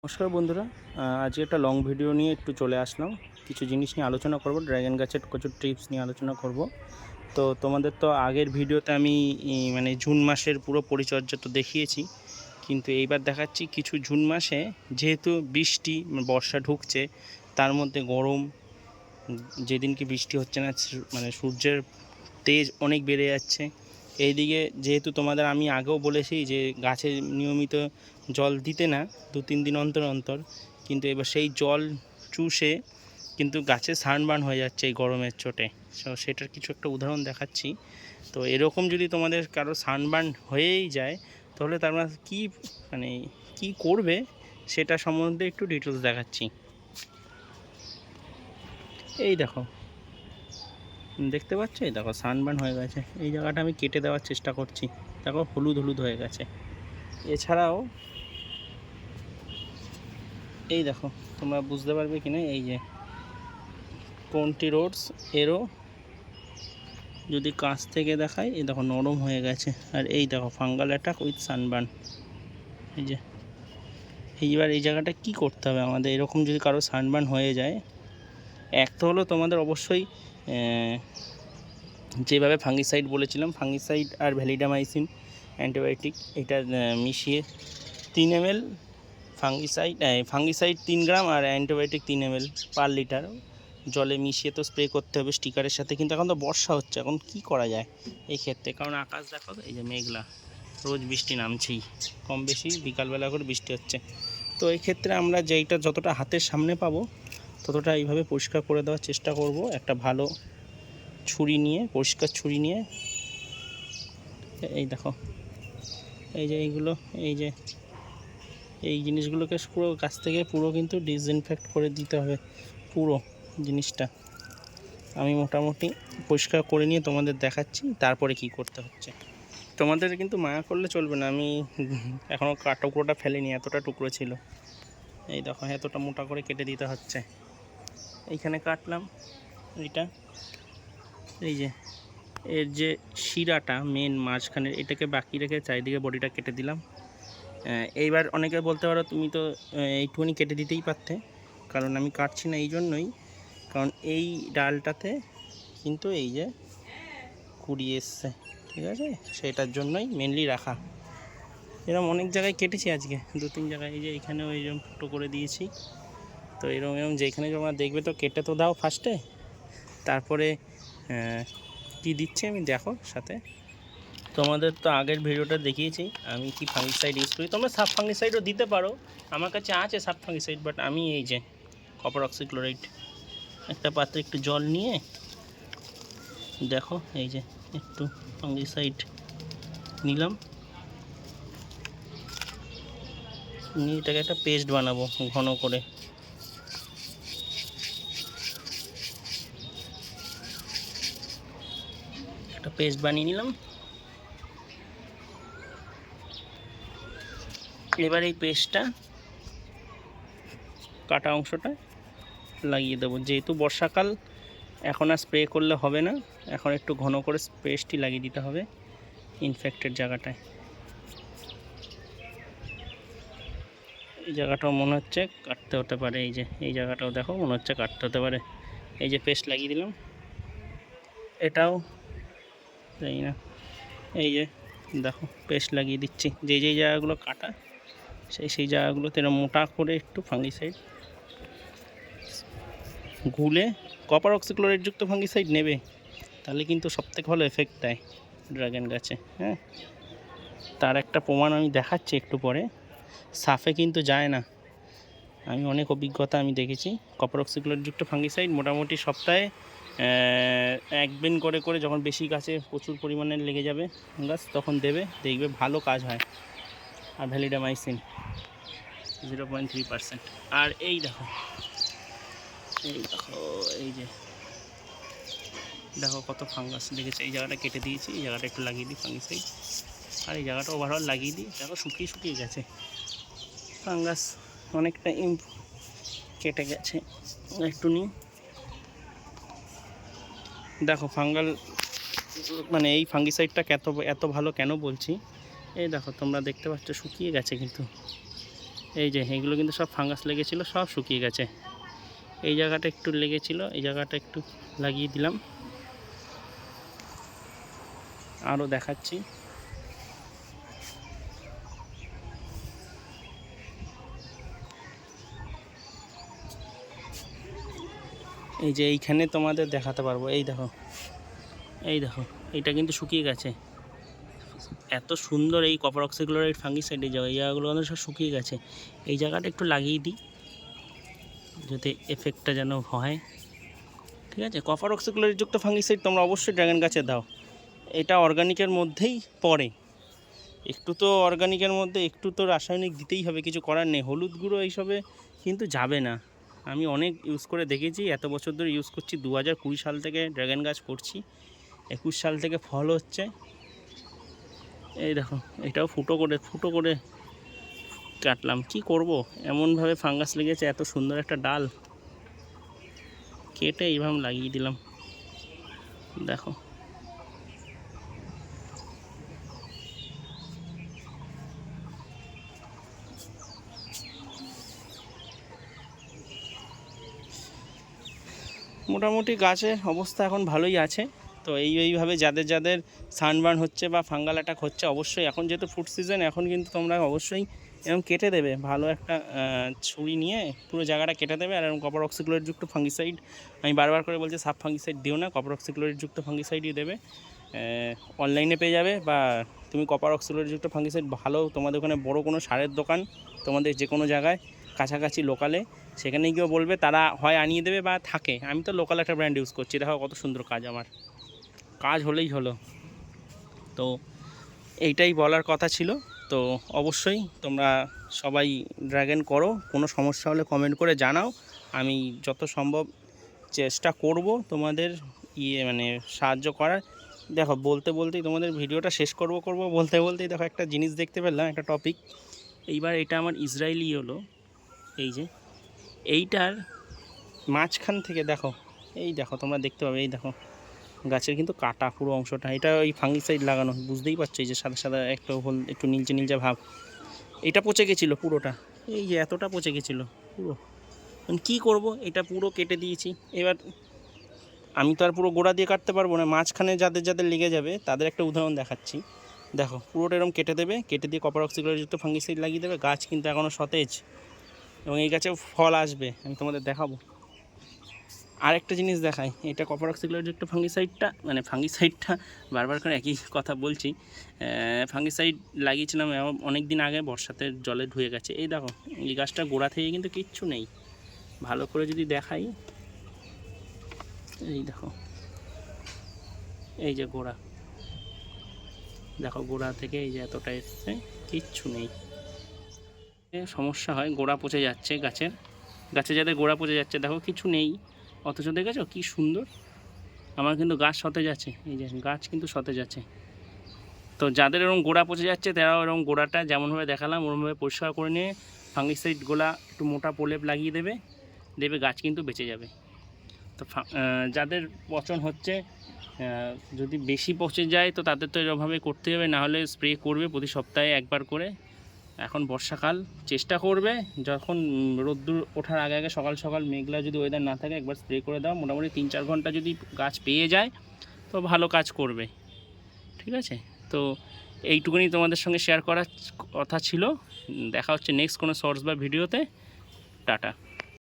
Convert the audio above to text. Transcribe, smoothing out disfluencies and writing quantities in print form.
নমস্কার বন্ধুরা, আজকে একটা লং ভিডিও নিয়ে একটু চলে আসলাম। কিছু জিনিস নিয়ে আলোচনা করব, ড্রাগন গাছের কিছু টিপস নিয়ে আলোচনা করব। তো তোমাদের তো আগের ভিডিওতে আমি মানে জুন মাসের পুরো পরিচর্যা তো দেখিয়েছি, কিন্তু এইবার দেখাচ্ছি কিছু জুন মাসে যেহেতু বৃষ্টি বর্ষা ঢুকছে, তার মধ্যে গরম, যেদিনকে বৃষ্টি হচ্ছে না মানে সূর্যের তেজ অনেক বেড়ে যাচ্ছে। এইদিকে যেহেতু তোমাদের আমি আগেও বলেছি যে গাছে নিয়মিত জল দিতে না, 2-3 দিন অন্তর অন্তর, কিন্তু এবার সেই জল চুষে কিন্তু গাছে সানবার্ন হয়ে যাচ্ছে এই গরমের চোটে। সেটার কিছু একটা উদাহরণ দেখাচ্ছি। তো এরকম যদি তোমাদের কারো সানবার্ন হয়েই যায়, তাহলে তারা কী মানে কী করবে সেটা সম্বন্ধে একটু ডিটেলস দেখাচ্ছি। এই দেখো, দেখতে পাচ্ছ, এই দেখো সানবার্ন হয়ে গেছে। এই জায়গাটা আমি কেটে দেওয়ার চেষ্টা করছি, দেখো হলুদ হলুদ হয়ে গেছে। এছাড়াও এই দেখো, তোমরা বুঝতে পারবে কি না, এই যে কোনটি রোডস এরও যদি কাছ থেকে দেখায়, এই দেখো নরম হয়ে গেছে। আর এই দেখো ফাঙ্গাল অ্যাটাক উইথ সানবার্ন। এই যে এইবার এই জায়গাটা কি করতে হবে আমাদের, এরকম যদি কারো সানবার্ন হয়ে যায়, এক তো হলো তোমাদের অবশ্যই যেভাবে ফাঙ্গিসাইড বলেছিলাম, ফাঙ্গিসাইড আর ভ্যালিডামাইসিন অ্যান্টিবায়োটিক, এটা মিশিয়ে 3 ml ফাঙ্গিসাইড 3 গ্রাম আর অ্যান্টিবায়োটিক 3 ml পার লিটার জলে মিশিয়ে তো স্প্রে করতে হবে স্টিকারের সাথে। কিন্তু এখন তো বর্ষা হচ্ছে, এখন কি করা যায় এই ক্ষেত্রে, কারণ আকাশ দেখো এই যে মেঘলা, রোজ বৃষ্টি নামছেই, কম বেশি বিকালবেলা করে বৃষ্টি হচ্ছে। তো এই ক্ষেত্রে আমরা যেইটা যতটা হাতের সামনে পাবো ততটা এইভাবে পরিষ্কার করে দেওয়ার চেষ্টা করব। একটা ভালো ছুরি নিয়ে, পরিষ্কার ছুরি নিয়ে, এই দেখো এই যে এইগুলো, এই যে এই জিনিসগুলোকে পুরো গাছ থেকে পুরো কিন্তু ডিসইনফেক্ট করে দিতে হবে পুরো জিনিসটা। আমি মোটামুটি পরিষ্কার করে নিয়ে তোমাদের দেখাচ্ছি তারপরে কি করতে হচ্ছে। তোমাদের কিন্তু মায়া করলে চলবে না, আমি এখনও টুকরোটা ফেলিনি, এতটা টুকরো ছিল। এই দেখো এতটা মোটা করে কেটে দিতে হচ্ছে। এইখানে কাটলাম এইটা, এই যে এর যে শিরাটা মেন মাঝখানে, এটাকে বাকি রেখে চারিদিকে বডিটা কেটে দিলাম। এইবার অনেকে বলতে পারো তুমি তো এইটুকুনি কেটে দিতেই পারতে, কারণ আমি কাটছি না এই জন্যই, কারণ এই ডালটাতে কিন্তু এই যে কুড়ি এসছে, ঠিক আছে, সেটার জন্যই মেনলি রাখা। এরকম অনেক জায়গায় কেটেছি আজকে, 2-3 জায়গায়, এই যে এখানেও এইরকম ফুটো করে দিয়েছি। তো এরকম যেখানে তোমরা দেখবে তো কেটে তো দাও ফার্স্টে, তারপরে কি দিচ্ছি আমি দেখো সাথে। তোমাদের তো আগের ভিডিওটা দেখিয়েছি আমি কি ফাঙ্গিসাইড ইউজ করি, তোমরা সাব ফাঙ্গিসাইডও দিতে পারো, আমার কাছে আছে সাব ফাঙ্গিসাইড, বাট আমি এই যে কপার অক্সিক্লোরাইড একটা পাত্রে একটু জল নিয়ে, দেখো এই যে একটু ফাঙ্গিসাইড নিলাম, নিয়ে এটাকে একটা পেস্ট বানাবো ঘন করে। একটা পেস্ট বানিয়ে নিলাম। এবার এই পেস্টটা কাটা অংশটা লাগিয়ে দেবো। যেহেতু বর্ষাকাল, এখন আর স্প্রে করলে হবে না, এখন একটু ঘন করে পেস্টটি লাগিয়ে দিতে হবে ইনফেক্টেড জায়গাটায়। এই জায়গাটাও মনে হচ্ছে কাটতে হতে পারে, এই যে এই জায়গাটাও দেখো মনে হচ্ছে কাটতে হতে পারে। এই যে পেস্ট লাগিয়ে দিলাম, এটাও জানি না, এই যে দেখো পেস্ট লাগিয়ে দিচ্ছি। যেই যেই জায়গাগুলো কাটা সেই জায়গাগুলোতে এরকম মোটা করে একটু ফাঙ্গিসাইড গুলে, কপার অক্সিক্লোরাইড যুক্ত ফাঙ্গিসাইড নেবে, তাহলে কিন্তু সবথেকে ভালো এফেক্ট দেয় ড্রাগন গাছে। হ্যাঁ, তার একটা প্রমাণ আমি দেখাচ্ছি একটু পরে। সাফে কিন্তু যায় না, আমি অনেক অভিজ্ঞতা আমি দেখেছি। কপার অক্সিক্লোরাইড যুক্ত ফাঙ্গিসাইড মোটামুটি সপ্তাহে 1 দিন করে করে, যখন বেশি গাছে প্রচুর পরিমাণে লেগে যাবে গাছ, তখন দেবে, দেখবে ভালো কাজ হয়। আর ভ্যালিডামাইসিন 0.3%। আর এই দেখো, এই দেখো, এই যে দেখো কত ফাঙ্গাস লেগেছে। এই জায়গাটা কেটে দিয়েছি, এই জায়গাটা একটু লাগিয়ে দিই ফাঙ্গিসাইড, আর এই জায়গাটা ওভারঅল লাগিয়ে দিই। দেখো শুকিয়ে শুকিয়ে গেছে, ফাঙ্গাস অনেকটা কেটে গেছে। একটু নিই, দেখো ফাঙ্গাল মানে এই ফাঙ্গিসাইডটা এত ভালো কেন বলছি, এই দেখো তোমরা দেখতে পাচ্ছ শুকিয়ে গেছে, কিন্তু এই যে এগুলো কিন্তু সব ফাঙ্গাস লেগেছিল, সব শুকিয়ে গেছে। এই জায়গাটা একটু লেগেছিল, এই জায়গাটা একটু লাগিয়ে দিলাম। আরও দেখাচ্ছি। এই যে এইখানে তোমাদের দেখাতে পারবো, এই দেখো, এই দেখো, এইটা কিন্তু শুকিয়ে গেছে। এত সুন্দর এই কপার অক্সিক্লোরাইড ফাঙ্গিসাইড, এই জায়গাগুলো কিন্তু সব শুকিয়ে গেছে। এই জায়গাটা একটু লাগিয়ে দিই যাতে এফেক্টটা যেন হয়। ঠিক আছে, কপার অক্সিক্লোরাইড যুক্ত ফাঙ্গিসাইড তোমরা অবশ্যই ড্রাগন গাছে দাও। এটা অর্গানিকের মধ্যেই পড়ে। একটু তো অর্গানিকের মধ্যে একটু তো রাসায়নিক দিতেই হবে, কিছু করার নেই। হলুদ গুঁড়ো এইসবে কিন্তু যাবে না। আমি অনেক ইউজ করে দেখেছি, এত বছর ধরে ইউজ করছি। 2020 সাল থেকে ড্রাগন গাছ করছি, 21 সাল থেকে ফল হচ্ছে। এই দেখো, এটাও ফুটো করে কাটলাম। কি করব, এমনভাবে ফাঙ্গাস লেগেছে, এত সুন্দর একটা ডাল কেটে এইভাবে লাগিয়ে দিলাম। দেখো, মোটামুটি গাছের অবস্থা এখন ভালোই আছে। তো এইভাবে যাদের যাদের সানবার্ন হচ্ছে বা ফাঙ্গাল অ্যাটাক হচ্ছে, অবশ্যই এখন যেহেতু ফুড সিজন, এখন কিন্তু তোমরা অবশ্যই এরকম কেটে দেবে। ভালো একটা ছুরি নিয়ে পুরো জায়গাটা কেটে দেবে। আর এরকম কপার অক্সিক্লোরাইড যুক্ত ফাঙ্গিসাইড, আমি বারবার করে বলছি সাব ফাঙ্গিসাইড দিও না, কপার অক্সিক্লোরাইড যুক্ত ফাঙ্গিসাইডই দেবে। অনলাইনে পেয়ে যাবে, বা তুমি কপার অক্সিক্লোরাইড যুক্ত ফাঙ্গিসাইড ভালো, তোমাদের ওখানে বড় কোনো সারের দোকান তোমাদের যে কোনো জায়গায় কাছাকাছি লোকালে, সেখানে গিয়েও বলবে, তারা হয় আনিয়ে দেবে বা থাকে। আমি তো লোকাল একটা ব্র্যান্ড ইউজ করছি, দেখো কত সুন্দর কাজ, আমার কাজ হলেই হলো। তো এইটাই বলার কথা ছিল। তো অবশ্যই তোমরা সবাই ড্রাগন করো, কোনো সমস্যা হলে কমেন্ট করে জানাও। আমি যত সম্ভব চেষ্টা করব তোমাদের মানে সাহায্য করার। দেখো, বলতে বলতেই তোমাদের ভিডিওটা শেষ করব বলতে বলতেই দেখো একটা জিনিস দেখতে পেলাম, একটা টপিক। এইবার এটা আমার ইসরায়েলি হলো। এই যে এইটার মাঝখান থেকে দেখো, এই দেখো তোমরা দেখতে পাবে, এই দেখো গাছের কিন্তু কাটা পুরো অংশটা। এটা ওই ফাঙ্গিসাইড লাগানো, বুঝতেই পারছো। এই যে সাদা সাদা একটু একটু নীলচে নীলচে ভাব, এটা পচে গেছিলো পুরোটা। এই যে এতটা পচে গেছিলো পুরো। কী করব, এটা পুরো কেটে দিয়েছি। এবার আমি তো আর পুরো গোড়া দিয়ে কাটতে পারবো না, মাঝখানে যাদের যাদের লেগে যাবে তাদের একটা উদাহরণ দেখাচ্ছি। দেখো, পুরোটা এরকম কেটে দেবে, কেটে দিয়ে কপার অক্সিক্লোরাইড যুক্ত ফাঙ্গিসাইড লাগিয়ে দেবে। গাছ কিন্তু এখনও সতেজ, এবং এই গাছে ফল আসবে, আমি তোমাদের দেখাবো। আরেকটা জিনিস দেখাই, এটা কপার অক্সিক্লোরাইড যুক্ত ফাঙ্গিসাইডটা, মানে ফাঙ্গিসাইডটা বারবার করে একই কথা বলছি। ফাঙ্গিসাইড লাগিয়েছিলাম অনেক দিন আগে, বর্ষাতে জলে ধুয়ে গেছে। এই দেখো, এই গাছটা গোড়া থেকে কিন্তু কিচ্ছু নেই। ভালো করে যদি দেখাই, এই দেখো, এই যে গোড়া, দেখো গোড়া থেকে এই যে এতটা এসছে, কিচ্ছু নেই। সমস্যা হয়, গোড়া পচে যাচ্ছে গাছে যাদের গোড়া পচে যাচ্ছে, দেখো কিছু নেই, অথচ দেখেছো কি সুন্দর। আমার কিন্তু গাছ সতেজ আছে, এই যে গাছ কিন্তু সতেজ আছে। তো যাদের এরকম গোড়া পচে যাচ্ছে, তারাও এরকম গোড়াটা যেমনভাবে দেখালাম ওরমভাবে পরিষ্কার করে নিয়ে ফাঙ্গিসাইড গোলা একটু মোটা প্রলেপ লাগিয়ে দেবে, গাছ কিন্তু বেঁচে যাবে। তো যাদের পচন হচ্ছে, যদি বেশি পচে যায় তো তাদের তো এরকমভাবে করতে হবে, নাহলে স্প্রে করবে প্রতি সপ্তাহে একবার করে। এখন বর্ষাকাল, চেষ্টা করবে যখন রোদ্দুর ওঠার আগে আগে সকাল সকাল মেঘলা যদি ওয়েদার না থাকে, একবার স্প্রে করে দাও। মোটামুটি 3-4 ঘন্টা যদি গাছ পেয়ে যায় তো ভালো কাজ করবে। ঠিক আছে, তো এইটুকুনি তোমাদের সঙ্গে শেয়ার করার কথা ছিল। দেখা হচ্ছে নেক্সট কোনো শর্টস বা ভিডিওতে। টাটা।